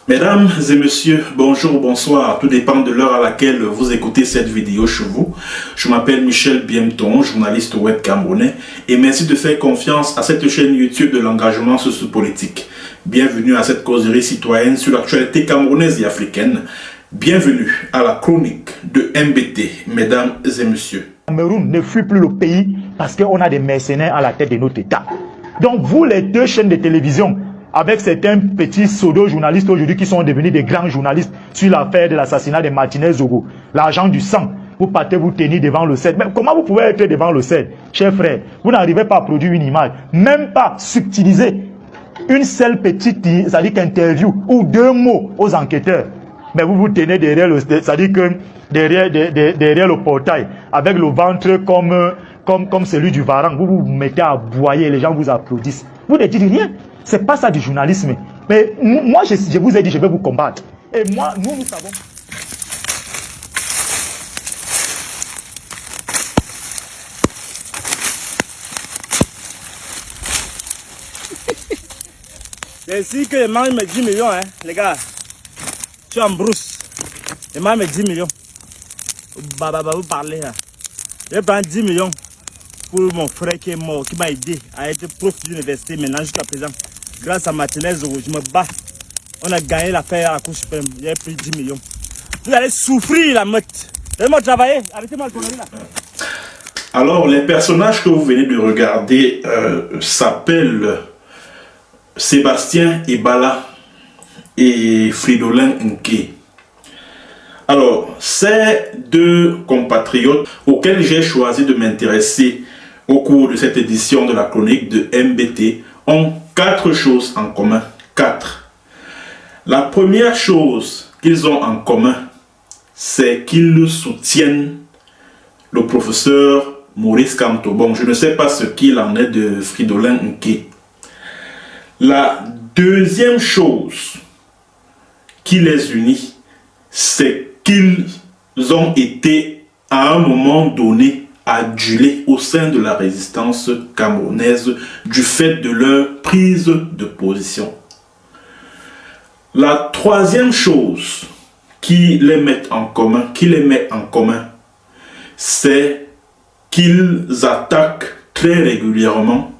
Mesdames et messieurs, bonjour, bonsoir, tout dépend de l'heure à laquelle vous écoutez cette vidéo chez vous. Je m'appelle Michel Biemton, journaliste web camerounais, et merci de faire confiance à cette chaîne YouTube de l'engagement sociopolitique. Bienvenue à cette causerie citoyenne sur l'actualité camerounaise et africaine. Bienvenue à la chronique de MBT, mesdames et messieurs. Cameroun ne fuit plus le pays parce qu'on a des mercenaires à la tête de notre État. Donc vous, les deux chaînes de télévision, avec certains petits pseudo-journalistes aujourd'hui qui sont devenus des grands journalistes sur l'affaire de l'assassinat de Martinez Zogo, l'argent du sang, vous partez vous tenir devant le CED. Mais comment vous pouvez être devant le CED, chers frères? Vous n'arrivez pas à produire une image, même pas subtiliser une seule petite, c'est-à-dire qu'interview ou deux mots aux enquêteurs. Mais vous vous tenez derrière le, c'est-à-dire que derrière le portail, avec le ventre comme celui du Varan, vous vous mettez à aboyer, les gens vous applaudissent. Vous ne dites rien. C'est pas ça du journalisme. Mais moi, je vous ai dit, je vais vous combattre. Et moi, nous savons. C'est ici que les mange mes 10 millions, hein, les gars. Je suis en brousse. Les mange mes 10 millions. Vous parlez là. Je prends 10 millions pour mon frère qui est mort, qui m'a aidé à être prof d'université maintenant jusqu'à présent. Grâce à Martinez, je me bats. On a gagné l'affaire à la Cour suprême. J'ai pris 10 millions. Vous allez souffrir la meute. Laissez-moi travailler. Arrêtez-moi de conneries là. Alors, les personnages que vous venez de regarder s'appellent Sébastien Ebala et Fridolin Nke. Alors, ces deux compatriotes auxquels j'ai choisi de m'intéresser au cours de cette édition de la chronique de MBT ont 4 choses en commun. 4. La première chose qu'ils ont en commun, c'est qu'ils soutiennent le professeur Maurice Kamto. Bon, je ne sais pas ce qu'il en est de Fridolin Nke. La deuxième chose qui les unit, c'est qu'ils ont été à un moment donné adulés au sein de la résistance camerounaise du fait de leur prise de position. La troisième chose qui les met en commun, c'est qu'ils attaquent très régulièrement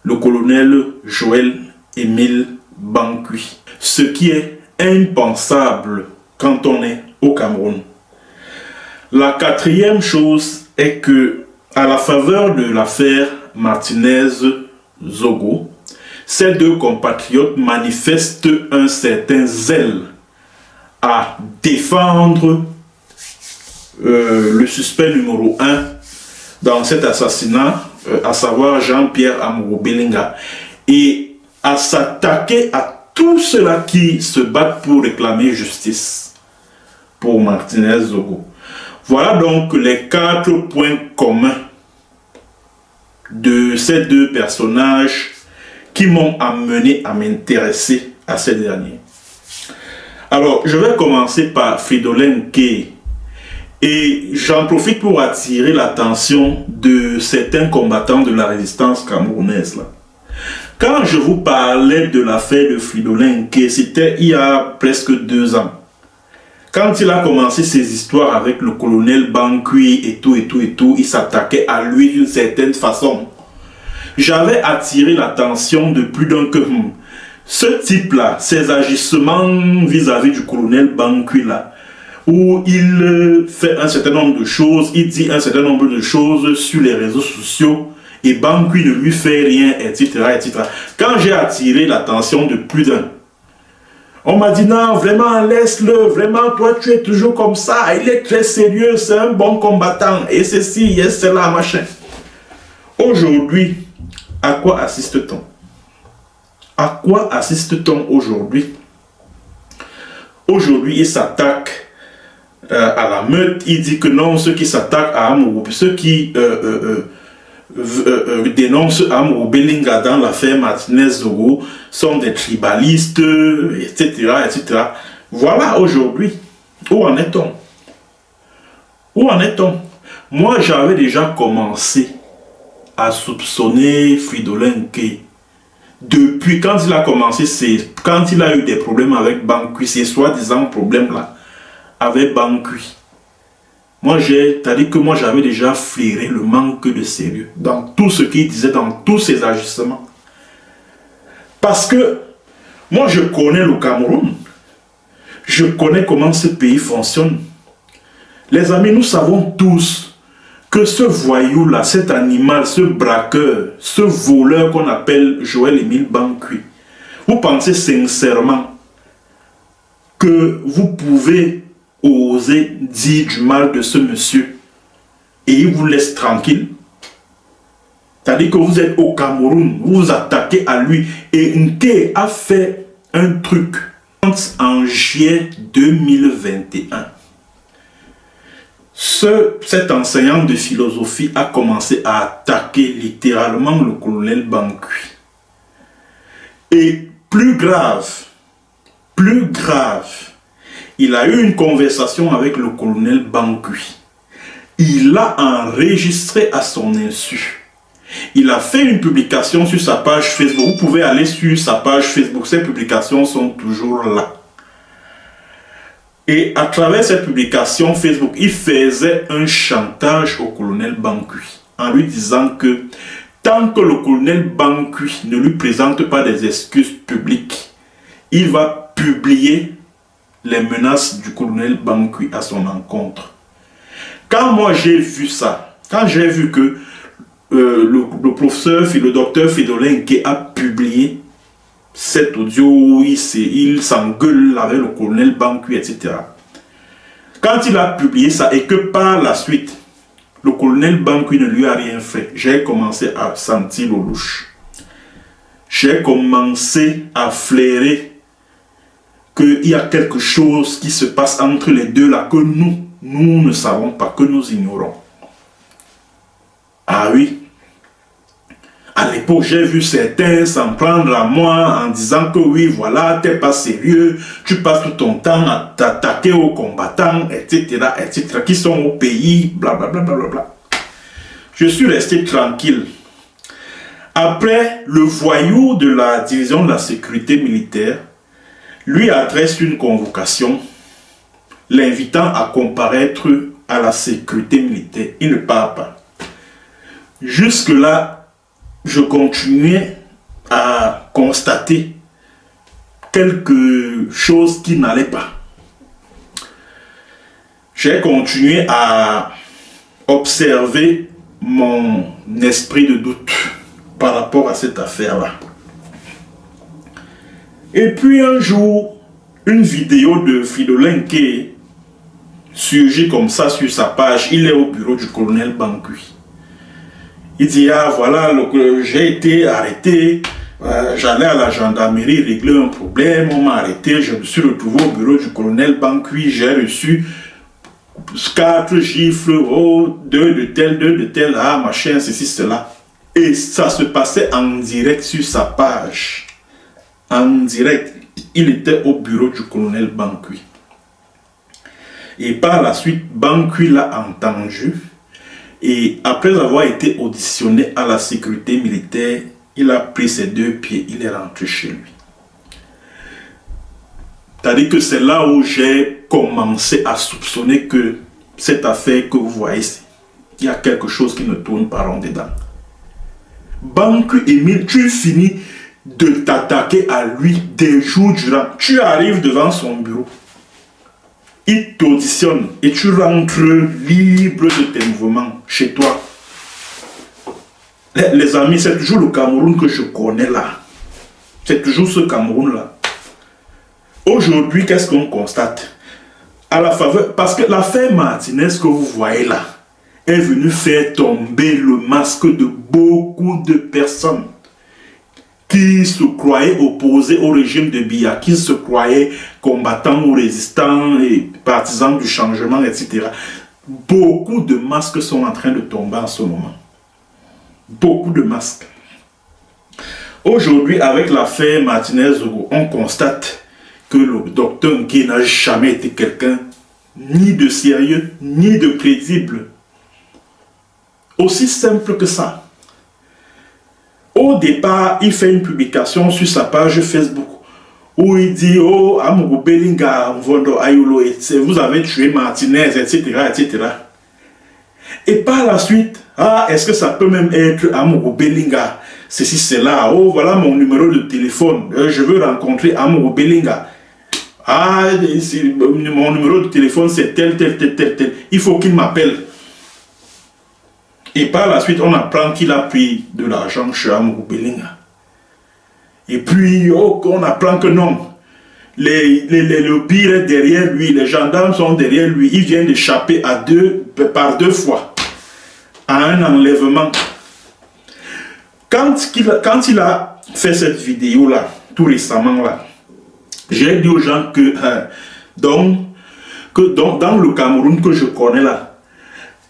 le colonel Joël Émile Bankui, ce qui est impensable quand on est au Cameroun. La quatrième chose est que, à la faveur de l'affaire Martinez-Zogo, ces deux compatriotes manifestent un certain zèle à défendre le suspect numéro 1 dans cet assassinat, à savoir Jean-Pierre Amourou Belinga, et à s'attaquer à tous ceux-là qui se battent pour réclamer justice pour Martinez-Zogo. Voilà donc les 4 points communs de ces deux personnages qui m'ont amené à m'intéresser à ces derniers. Alors, je vais commencer par Fridolin Nke. Et j'en profite pour attirer l'attention de certains combattants de la résistance camerounaise. Là. Quand je vous parlais de l'affaire de Fridolin Nke, c'était il y a presque 2 ans. Quand il a commencé ses histoires avec le colonel Bankui et tout, il s'attaquait à lui d'une certaine façon. J'avais attiré l'attention de plus d'un que ce type-là, ses agissements vis-à-vis du colonel Bankui là, où il fait un certain nombre de choses, il dit un certain nombre de choses sur les réseaux sociaux, et Bankui ne lui fait rien, etc. Quand j'ai attiré l'attention de plus d'un, on m'a dit non, vraiment, laisse-le, vraiment, toi tu es toujours comme ça, il est très sérieux, c'est un bon combattant, et ceci, et cela, machin. Aujourd'hui, à quoi assiste-t-on? À quoi assiste-t-on aujourd'hui? Aujourd'hui, il s'attaque à la meute, il dit que non, ceux qui s'attaquent à Amourou, ceux qui dénoncent Amourou Belinga dans l'affaire Martinez-Zogo sont des tribalistes, etc. Voilà aujourd'hui, où en est-on? Où en est-on? Moi, j'avais déjà commencé à soupçonner Fridolin Nke Depuis quand il a commencé, quand il a eu des problèmes avec Bankui, ces soi-disant problèmes-là, avec Bankui. Moi, c'est-à-dire que moi, j'avais déjà flairé le manque de sérieux dans tout ce qu'il disait, dans tous ses agissements. Parce que moi, je connais le Cameroun. Je connais comment ce pays fonctionne. Les amis, nous savons tous que ce voyou-là, cet animal, ce braqueur, ce voleur qu'on appelle Joël-Émile Bankui, vous pensez sincèrement que vous pouvez oser dire du mal de ce monsieur et il vous laisse tranquille? C'est-à-dire que vous êtes au Cameroun, vous vous attaquez à lui. Et Nké a fait un truc en juillet 2021. Cet enseignant de philosophie a commencé à attaquer littéralement le colonel Bankui. Et plus grave, il a eu une conversation avec le colonel Bankui. Il l'a enregistré à son insu. Il a fait une publication sur sa page Facebook. Vous pouvez aller sur sa page Facebook. Ces publications sont toujours là. Et à travers cette publication Facebook, il faisait un chantage au colonel Bankui en lui disant que tant que le colonel Bankui ne lui présente pas des excuses publiques, il va publier les menaces du colonel Bankui à son encontre. Quand moi j'ai vu ça, quand j'ai vu que le docteur Fridolin qui a publié cet audio où il s'engueule avec le colonel Bankui, etc. Quand il a publié ça et que par la suite, le colonel Bankui ne lui a rien fait, j'ai commencé à sentir le louche. J'ai commencé à flairer qu'il y a quelque chose qui se passe entre les deux là que nous ne savons pas, que nous ignorons. Ah oui. À l'époque, j'ai vu certains s'en prendre à moi en disant que oui, voilà, t'es pas sérieux, tu passes tout ton temps à t'attaquer aux combattants, etc., qui sont au pays, blablabla. Bla, bla, bla. Je suis resté tranquille. Après, le voyou de la division de la sécurité militaire lui adresse une convocation, l'invitant à comparaître à la sécurité militaire. Il ne part pas. Jusque-là, je continuais à constater quelque chose qui n'allait pas. J'ai continué à observer mon esprit de doute par rapport à cette affaire-là. Et puis un jour, une vidéo de Fridolin qui surgit comme ça sur sa page. Il est au bureau du colonel Bankui. Il dit, ah voilà, j'ai été arrêté, j'allais à la gendarmerie régler un problème, on m'a arrêté, je me suis retrouvé au bureau du colonel Bankui, j'ai reçu 4 gifles, oh, 2 de tel, ah machin, ceci, cela. Et ça se passait en direct sur sa page. En direct, il était au bureau du colonel Bankui. Et par la suite, Bankui l'a entendu. Et après avoir été auditionné à la sécurité militaire, il a pris ses 2 pieds, il est rentré chez lui. C'est-à-dire que c'est là où j'ai commencé à soupçonner que cette affaire que vous voyez, il y a quelque chose qui ne tourne pas rond dedans. Bankui Émile, tu finis de t'attaquer à lui des jours durant. Tu arrives devant son bureau. Il t'auditionne et tu rentres libre de tes mouvements chez toi. Les amis, c'est toujours le Cameroun que je connais là. C'est toujours ce Cameroun-là. Aujourd'hui, qu'est-ce qu'on constate? À la faveur, parce que l'affaire Martinez que vous voyez là est venue faire tomber le masque de beaucoup de personnes qui se croyaient opposés au régime de Biya, qui se croyaient combattants ou résistants et partisans du changement, etc. Beaucoup de masques sont en train de tomber en ce moment. Beaucoup de masques. Aujourd'hui, avec l'affaire Martinez-Zogo, on constate que le docteur Nké n'a jamais été quelqu'un ni de sérieux, ni de crédible. Aussi simple que ça. Au départ, il fait une publication sur sa page Facebook où il dit, oh, Amourou Belinga, vous avez tué Martinez, etc., etc. Et par la suite, ah, est-ce que ça peut même être Amourou Belinga, ceci, cela, oh, voilà mon numéro de téléphone, je veux rencontrer Amourou Belinga. Ah, mon numéro de téléphone, c'est tel, tel, tel, tel, tel. Il faut qu'il m'appelle. Et par la suite, on apprend qu'il a pris de l'argent chez Amourou Belinga. Et puis, oh, on apprend que non. Le pire est derrière lui, les gendarmes sont derrière lui. Il vient d'échapper par deux fois à un enlèvement. Quand il a fait cette vidéo-là, tout récemment, là, j'ai dit aux gens que, dans le Cameroun que je connais là,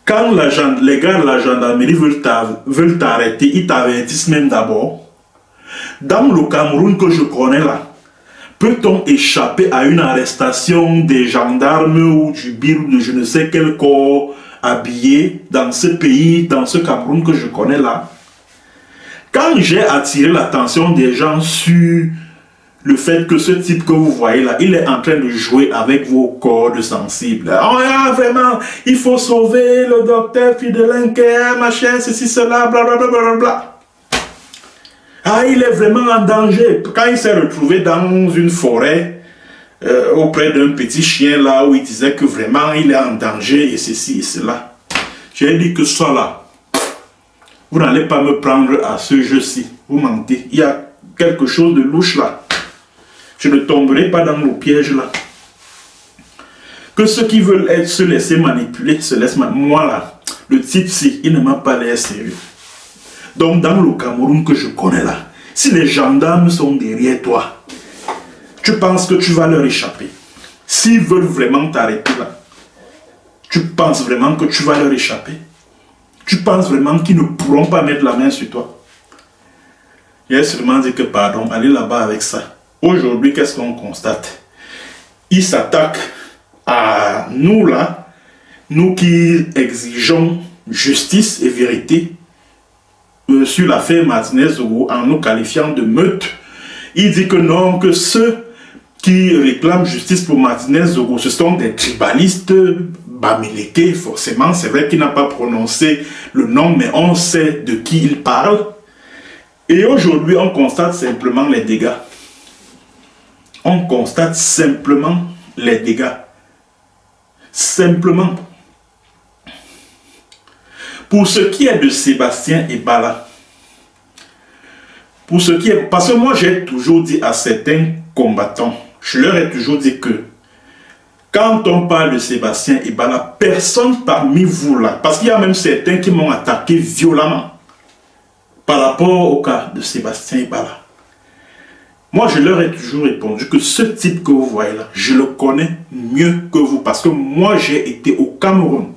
quand les gars de la gendarmerie veulent t'arrêter, ils t'avertissent même d'abord. Dans le Cameroun que je connais là, peut-on échapper à une arrestation des gendarmes ou du bureau de je ne sais quel corps habillé dans ce pays, dans ce Cameroun que je connais là? Quand j'ai attiré l'attention des gens sur le fait que ce type que vous voyez là, il est en train de jouer avec vos cordes sensibles. Oh, ah, vraiment, il faut sauver le docteur Fidelenke, machin, ceci, cela, blablabla. Bla, bla, bla. Ah, il est vraiment en danger. Quand il s'est retrouvé dans une forêt, auprès d'un petit chien là, où il disait que vraiment il est en danger et ceci et cela. J'ai dit que ça là, vous n'allez pas me prendre à ce jeu-ci. Vous mentez. Il y a quelque chose de louche là. Je ne tomberai pas dans le piège là. Que ceux qui veulent se laisser manipuler, se laissent manipuler. Moi là, le type-ci, il ne m'a pas l'air sérieux. Donc dans le Cameroun que je connais là, si les gendarmes sont derrière toi, tu penses que tu vas leur échapper. S'ils veulent vraiment t'arrêter là, tu penses vraiment que tu vas leur échapper. Tu penses vraiment qu'ils ne pourront pas mettre la main sur toi. J'ai seulement dit que pardon, allez là-bas avec ça. Aujourd'hui, qu'est-ce qu'on constate? Ils s'attaquent à nous là, nous qui exigeons justice et vérité sur l'affaire Martinez-Zogo en nous qualifiant de meute. Il dit que non, que ceux qui réclament justice pour Martinez-Zogo, ce sont des tribalistes bamileke, forcément. C'est vrai qu'il n'a pas prononcé le nom, mais on sait de qui il parle. Et aujourd'hui, on constate simplement les dégâts. On constate simplement les dégâts. Simplement. Pour ce qui est de Sébastien Ebala, pour ce qui est... Parce que moi, j'ai toujours dit à certains combattants, je leur ai toujours dit que quand on parle de Sébastien Ebala, personne parmi vous là, parce qu'il y a même certains qui m'ont attaqué violemment par rapport au cas de Sébastien Ebala. Moi, je leur ai toujours répondu que ce type que vous voyez là, je le connais mieux que vous. Parce que moi, j'ai été au Cameroun.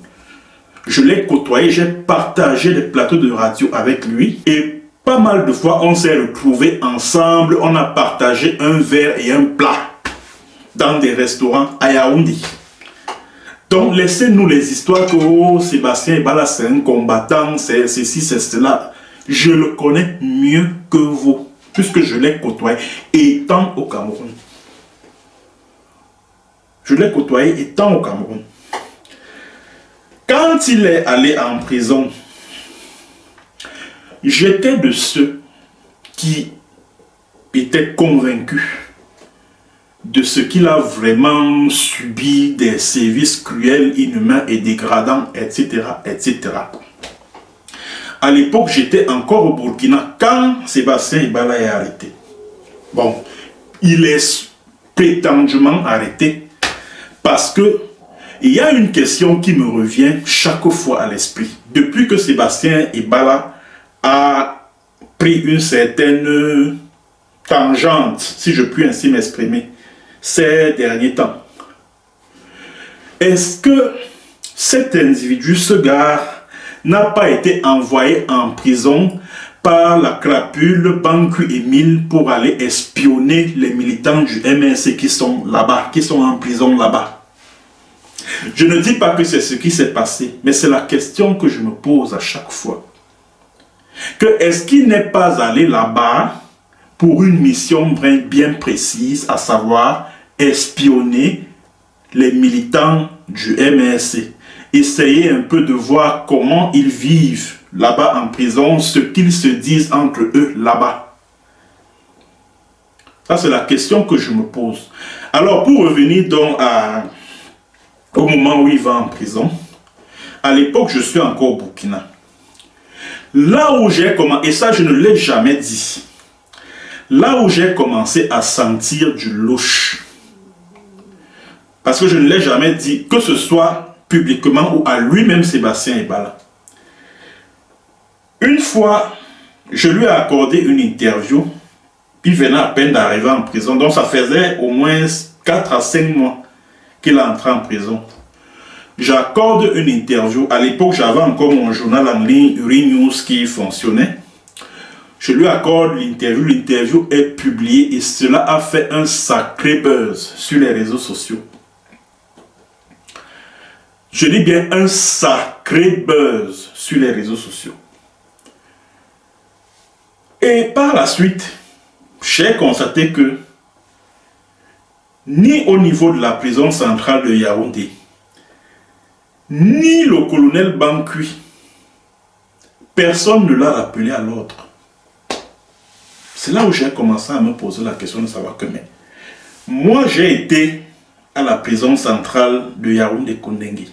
Je l'ai côtoyé, j'ai partagé des plateaux de radio avec lui. Et pas mal de fois, on s'est retrouvés ensemble. On a partagé un verre et un plat dans des restaurants à Yaoundé. Donc, laissez-nous les histoires que oh, Sébastien Ebala, c'est un combattant, c'est ceci, c'est cela. Je le connais mieux que vous, puisque je l'ai côtoyé étant au Cameroun. Je l'ai côtoyé étant au Cameroun. Quand il est allé en prison, j'étais de ceux qui étaient convaincus de ce qu'il a vraiment subi, des sévices cruels, inhumains et dégradants, etc., etc. À l'époque, j'étais encore au Burkina quand Sébastien Ebala est arrêté. Bon, il est prétendument arrêté parce que il y a une question qui me revient chaque fois à l'esprit. Depuis que Sébastien Ebala a pris une certaine tangente, si je puis ainsi m'exprimer, ces derniers temps, est-ce que cet individu, ce gars, n'a pas été envoyé en prison par la crapule Banku Émile pour aller espionner les militants du MNC qui sont là-bas, qui sont en prison là-bas? Je ne dis pas que c'est ce qui s'est passé, mais c'est la question que je me pose à chaque fois. que est-ce qu'il n'est pas allé là-bas pour une mission bien précise, à savoir espionner les militants du MRC, essayer un peu de voir comment ils vivent là-bas en prison, ce qu'ils se disent entre eux là-bas. Ça, c'est la question que je me pose. Alors, pour revenir donc au moment où il va en prison, à l'époque, je suis encore au Burkina. Là où j'ai commencé, et ça, je ne l'ai jamais dit, là où j'ai commencé à sentir du louche, parce que je ne l'ai jamais dit, que ce soit publiquement ou à lui-même, Sébastien Ebala. Une fois, je lui ai accordé une interview. Il venait à peine d'arriver en prison. Donc ça faisait au moins 4 à 5 mois qu'il est entré en prison. J'accorde une interview. À l'époque, j'avais encore mon journal en ligne, Uri News, qui fonctionnait. Je lui accorde l'interview. L'interview est publiée et cela a fait un sacré buzz sur les réseaux sociaux. Je dis bien un sacré buzz sur les réseaux sociaux. Et par la suite, j'ai constaté que ni au niveau de la prison centrale de Yaoundé, ni le colonel Bankui, personne ne l'a rappelé à l'ordre. C'est là où j'ai commencé à me poser la question de savoir que, mais moi j'ai été à la prison centrale de Yaoundé-Kondengui.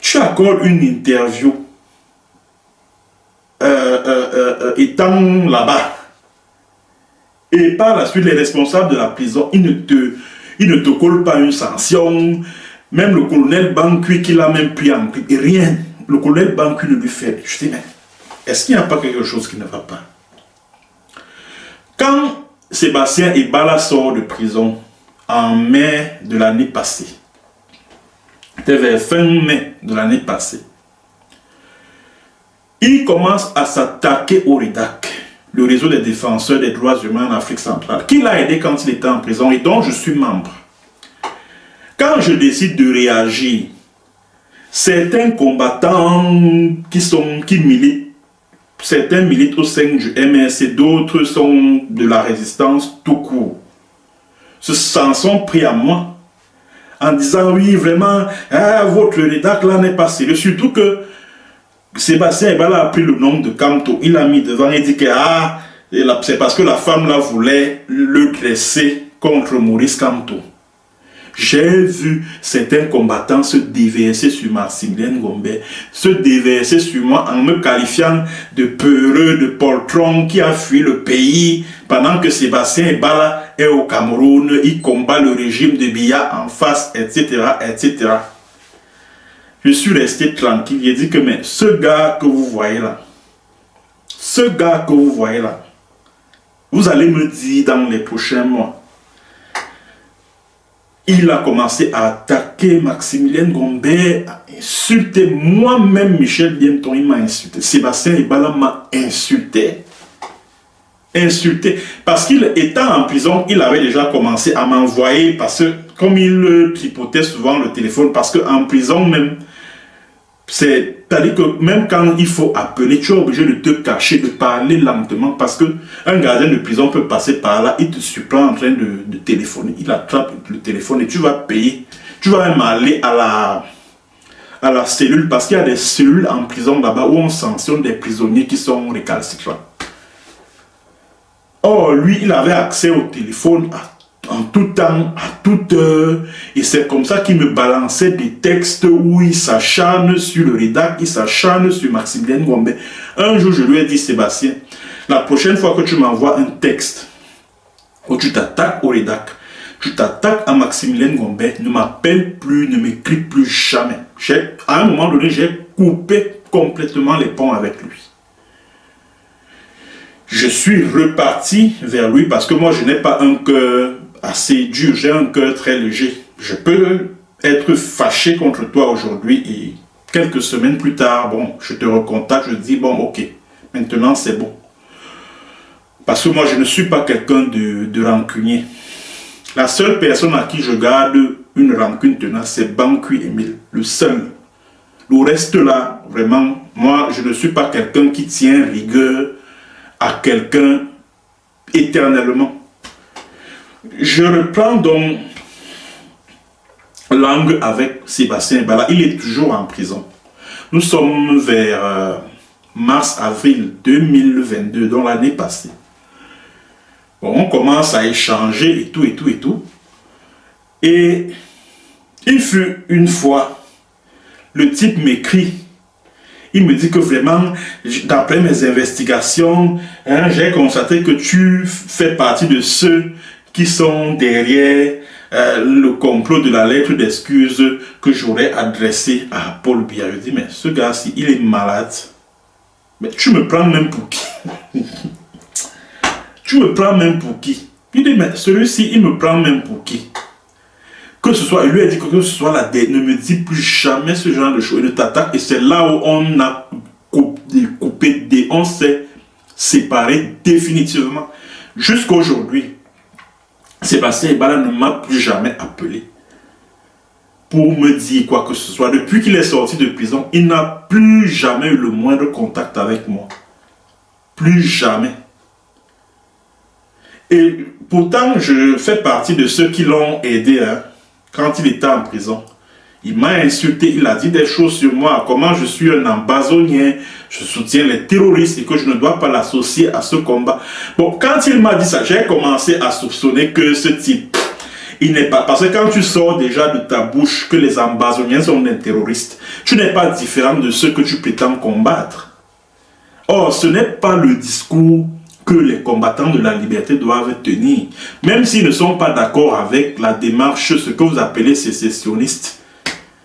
Tu accordes une interview étant là-bas. Et par la suite, les responsables de la prison, ils ne te collent pas une sanction. Même le colonel Bankui qui l'a même pris en clip. Et rien. Le colonel Bankui ne lui fait. Je dis, mais est-ce qu'il n'y a pas quelque chose qui ne va pas? Quand Sébastien Ebala sort de prison en mai de l'année passée, c'était vers fin mai de l'année passée, il commence à s'attaquer au RIDAC, le réseau des défenseurs des droits humains en Afrique centrale, qui l'a aidé quand il était en prison et dont je suis membre. Quand je décide de réagir, certains combattants qui militent, certains militent au sein du MRC, d'autres sont de la résistance tout court, s'en sont pris à moi en disant oui vraiment, votre RIDAC là n'est pas sérieux, surtout que Sébastien Ebala a pris le nom de Kamto, il l'a mis devant et dit que c'est parce que la femme là voulait le dresser contre Maurice Kamto. J'ai vu certains combattants se déverser sur Maximilien Ngombe, se déverser sur moi en me qualifiant de peureux, de poltron qui a fui le pays pendant que Sébastien Ebala est au Cameroun, il combat le régime de Biya en face, etc., etc. Je suis resté tranquille. J'ai dit que mais ce gars que vous voyez là, vous allez me dire dans les prochains mois, il a commencé à attaquer Maximilien Ngombe, à insulter moi-même, Michel Bienton, il m'a insulté. Sébastien Ebala m'a insulté. Parce qu'il étant en prison, il avait déjà commencé à m'envoyer, parce que comme il tripotait souvent le téléphone, parce qu'en prison même, c'est-à-dire que même quand il faut appeler, tu es obligé de te cacher, de parler lentement, parce qu'un gardien de prison peut passer par là, il te surprend en train de téléphoner, il attrape le téléphone et tu vas payer. Tu vas même aller à la cellule, parce qu'il y a des cellules en prison là-bas où on sanctionne des prisonniers qui sont récalcitrants. Or, lui, il avait accès au téléphone en tout temps, à toute heure, et c'est comme ça qu'il me balançait des textes où il s'acharne sur le RIDAC, il s'acharne sur Maximilien Ngombe. Un jour, je lui ai dit, Sébastien, la prochaine fois que tu m'envoies un texte où tu t'attaques au RIDAC, tu t'attaques à Maximilien Ngombe, ne m'appelle plus, ne m'écris plus jamais. À un moment donné, j'ai coupé complètement les ponts avec lui. Je suis reparti vers lui parce que moi, je n'ai pas un cœur assez dur, j'ai un cœur très léger. Je peux être fâché contre toi aujourd'hui et quelques semaines plus tard, bon, je te recontacte, je dis, bon, ok, maintenant c'est bon. Parce que moi, je ne suis pas quelqu'un de rancunier. La seule personne à qui je garde une rancune tenace, c'est Bankui Emile, le seul. Le reste là, vraiment, moi, je ne suis pas quelqu'un qui tient rigueur à quelqu'un éternellement. Je reprends donc l'angle avec Sébastien Ebala. Il est toujours en prison. Nous sommes vers mars-avril 2022, donc l'année passée. Bon, on commence à échanger et tout, et tout, et tout. Et il fut une fois, le type m'écrit. Il me dit que vraiment, d'après mes investigations, hein, j'ai constaté que tu fais partie de ceux qui sont derrière le complot de la lettre d'excuse que j'aurais adressée à Paul Biya. Je dis, mais ce gars-ci, il est malade. Mais tu me prends même pour qui? Tu me prends même pour qui? Il dit, mais celui-ci, il me prend même pour qui? Que ce soit, il lui a dit que ce soit la dernière, ne me dis plus jamais ce genre de choses, il t'attaque. Et c'est là où on a coupé, on s'est séparés définitivement. Jusqu'aujourd'hui, Sébastien Ebala ne m'a plus jamais appelé pour me dire quoi que ce soit. Depuis qu'il est sorti de prison, il n'a plus jamais eu le moindre contact avec moi. Plus jamais. Et pourtant, je fais partie de ceux qui l'ont aidé hein, quand il était en prison. Il m'a insulté, il a dit des choses sur moi, comment je suis un ambazonien, je soutiens les terroristes et que je ne dois pas l'associer à ce combat. Bon, quand il m'a dit ça, j'ai commencé à soupçonner que ce type, il n'est pas... Parce que quand tu sors déjà de ta bouche que les ambazoniens sont des terroristes, tu n'es pas différent de ceux que tu prétends combattre. Or, ce n'est pas le discours que les combattants de la liberté doivent tenir. Même s'ils ne sont pas d'accord avec la démarche, ce que vous appelez sécessionnistes,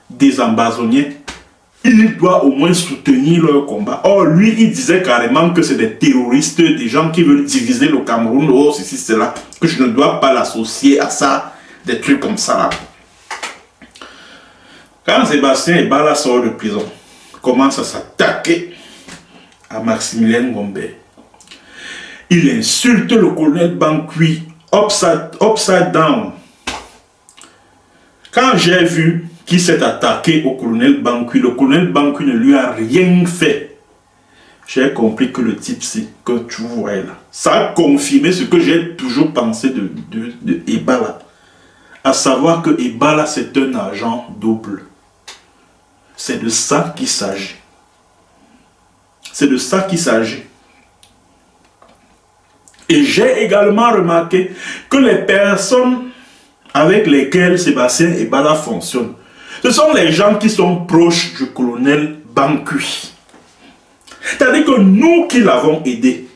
des ambazoniens, il doit au moins soutenir leur combat. Or, lui, il disait carrément que c'est des terroristes, des gens qui veulent diviser le Cameroun, oh, ceci, cela, que je ne dois pas l'associer à ça, des trucs comme ça. Là. Quand Sébastien Ebala sort de prison, commence à s'attaquer à Maximilien Ngombe. Il insulte le colonel Bankui upside down. Quand j'ai vu qu'il s'est attaqué au colonel Bankui, le colonel Bankui ne lui a rien fait. J'ai compris que le type, c'est que tu vois là. Ça a confirmé ce que j'ai toujours pensé de Ebala. À savoir que Ebala, c'est un agent double. C'est de ça qu'il s'agit. C'est de ça qu'il s'agit. Et j'ai également remarqué que les personnes avec lesquelles Sébastien Ebala fonctionne, ce sont les gens qui sont proches du colonel Bankui. C'est-à-dire que nous qui l'avons aidé,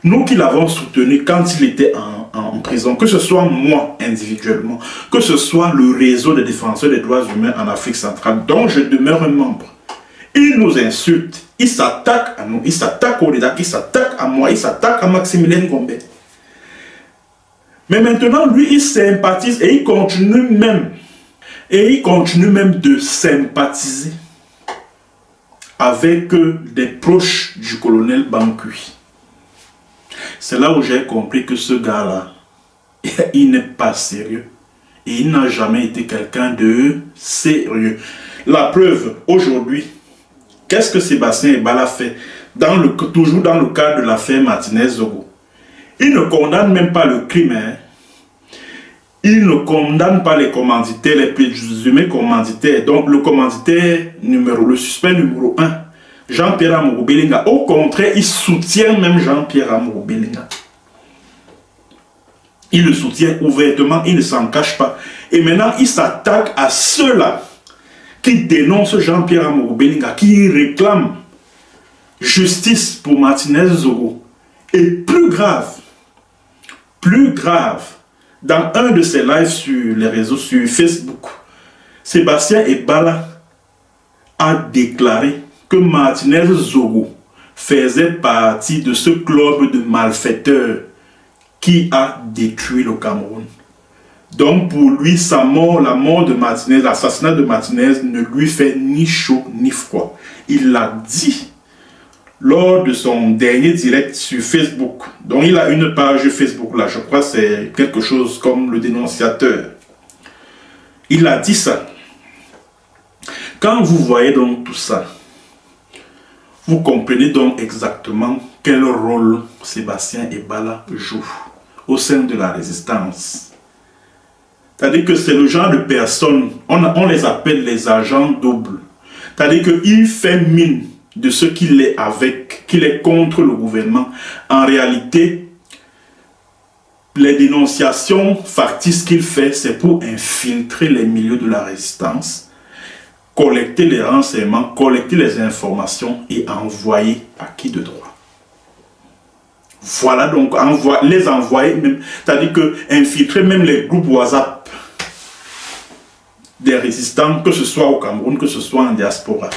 nous qui l'avons soutenu quand il était en prison, que ce soit moi individuellement, que ce soit le réseau des défenseurs des droits humains en Afrique centrale, dont je demeure un membre, il nous insulte, il s'attaque à nous, il s'attaque au Redak, il s'attaque à moi, il s'attaque à Maximilien Ngombe. Mais maintenant, lui, il sympathise et il continue même de sympathiser avec des proches du colonel Bankui. C'est là où j'ai compris que ce gars-là, il n'est pas sérieux. Et il n'a jamais été quelqu'un de sérieux. La preuve, aujourd'hui, qu'est-ce que Sébastien Ebala fait toujours dans le cadre de l'affaire Martinez-Zogo? Il ne condamne même pas le crime. Hein. Il ne condamne pas les commanditaires, les présumés commanditaires. Donc le commanditaire le suspect numéro 1, Jean-Pierre Amourou Belinga. Au contraire, il soutient même Jean-Pierre Amourou Belinga. Il le soutient ouvertement, il ne s'en cache pas. Et maintenant, il s'attaque à ceux-là qui dénoncent Jean-Pierre Amourou Belinga, qui réclament justice pour Martinez-Zogo. Et plus grave, dans un de ses lives sur les réseaux, sur Facebook, Sébastien Ebala a déclaré que Martinez-Zogo faisait partie de ce club de malfaiteurs qui a détruit le Cameroun. Donc pour lui, sa mort, la mort de Martinez, l'assassinat de Martinez ne lui fait ni chaud ni froid. Il l'a dit lors de son dernier direct sur Facebook. Donc il a une page Facebook là, je crois que c'est quelque chose comme le dénonciateur. Il a dit ça. Quand vous voyez donc tout ça, vous comprenez donc exactement quel rôle Sébastien Ebala joue au sein de la résistance. C'est-à-dire que c'est le genre de personnes, on les appelle les agents doubles. C'est-à-dire qu'il fait mine de ce qu'il est avec, qu'il est contre le gouvernement. En réalité, les dénonciations factices qu'il fait, c'est pour infiltrer les milieux de la résistance, collecter les renseignements, collecter les informations et envoyer à qui de droit. Voilà donc, les envoyer même, c'est-à-dire que infiltrer même les groupes WhatsApp des résistants, que ce soit au Cameroun, que ce soit en diaspora.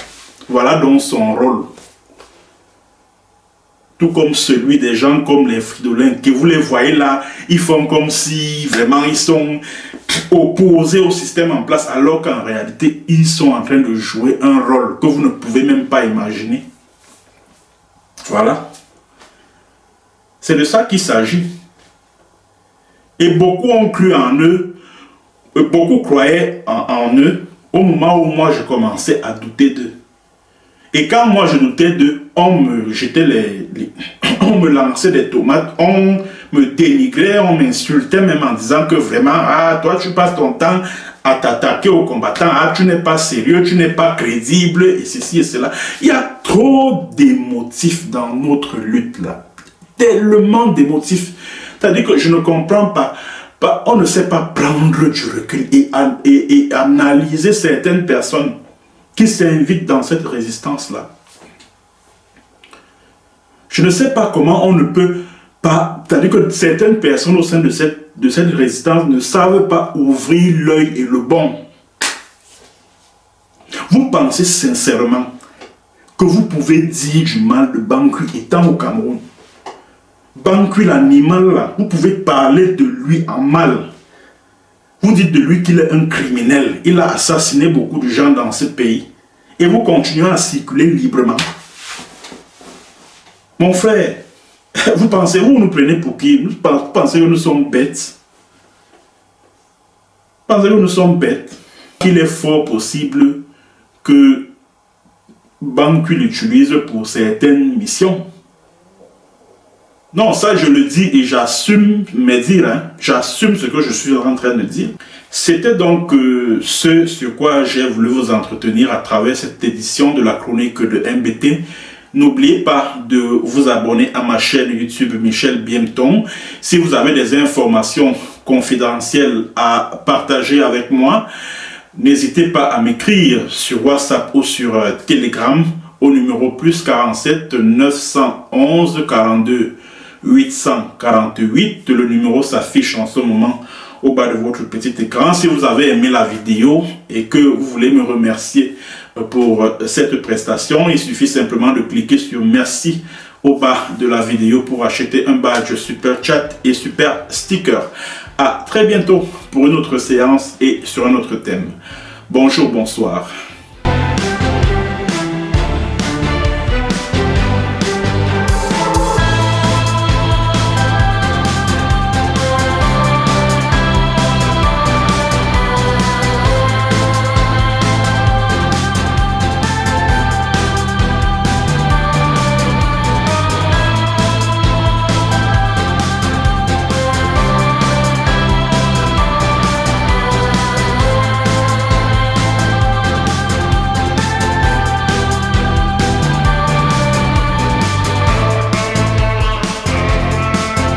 Voilà donc son rôle. Tout comme celui des gens comme les Fridolins, que vous les voyez là, ils font comme si vraiment ils sont opposés au système en place, alors qu'en réalité, ils sont en train de jouer un rôle que vous ne pouvez même pas imaginer. Voilà. C'est de ça qu'il s'agit. Et beaucoup ont cru en eux, beaucoup croyaient en eux au moment où moi je commençais à douter d'eux. Et quand moi je doutais d'eux, on me jetait on me lançait des tomates, on me dénigrait, on m'insultait même en disant que vraiment, ah, toi tu passes ton temps à t'attaquer aux combattants, ah, tu n'es pas sérieux, tu n'es pas crédible, et ceci et cela. Il y a trop d'émotifs dans notre lutte là. Tellement d'émotifs. C'est-à-dire que je ne comprends pas. On ne sait pas prendre du recul et analyser certaines personnes qui s'invitent dans cette résistance-là. Je ne sais pas comment on ne peut pas... C'est-à-dire que certaines personnes au sein de cette résistance ne savent pas ouvrir l'œil et le bon. Vous pensez sincèrement que vous pouvez dire du mal de Banqui étant au Cameroun? Banqui l'animal là, vous pouvez parler de lui en mal. Vous dites de lui qu'il est un criminel. Il a assassiné beaucoup de gens dans ce pays. Et vous continuez à circuler librement. Mon frère, vous pensez, vous nous prenez pour qui? Vous pensez que nous sommes bêtes? Vous pensez que nous sommes bêtes? Il est fort possible que Banqui l'utilise pour certaines missions. Non, ça je le dis et j'assume mes dires, hein. J'assume ce que je suis en train de dire. C'était donc ce sur quoi j'ai voulu vous entretenir à travers cette édition de la chronique de MBT. N'oubliez pas de vous abonner à ma chaîne YouTube Michel Biemton. Si vous avez des informations confidentielles à partager avec moi, n'hésitez pas à m'écrire sur WhatsApp ou sur Telegram au numéro +47 911 42 848. Le numéro s'affiche en ce moment au bas de votre petit écran. Si vous avez aimé la vidéo et que vous voulez me remercier pour cette prestation, il suffit simplement de cliquer sur merci au bas de la vidéo pour acheter un badge super chat et super sticker. À très bientôt pour une autre séance et sur un autre thème. Bonjour, bonsoir.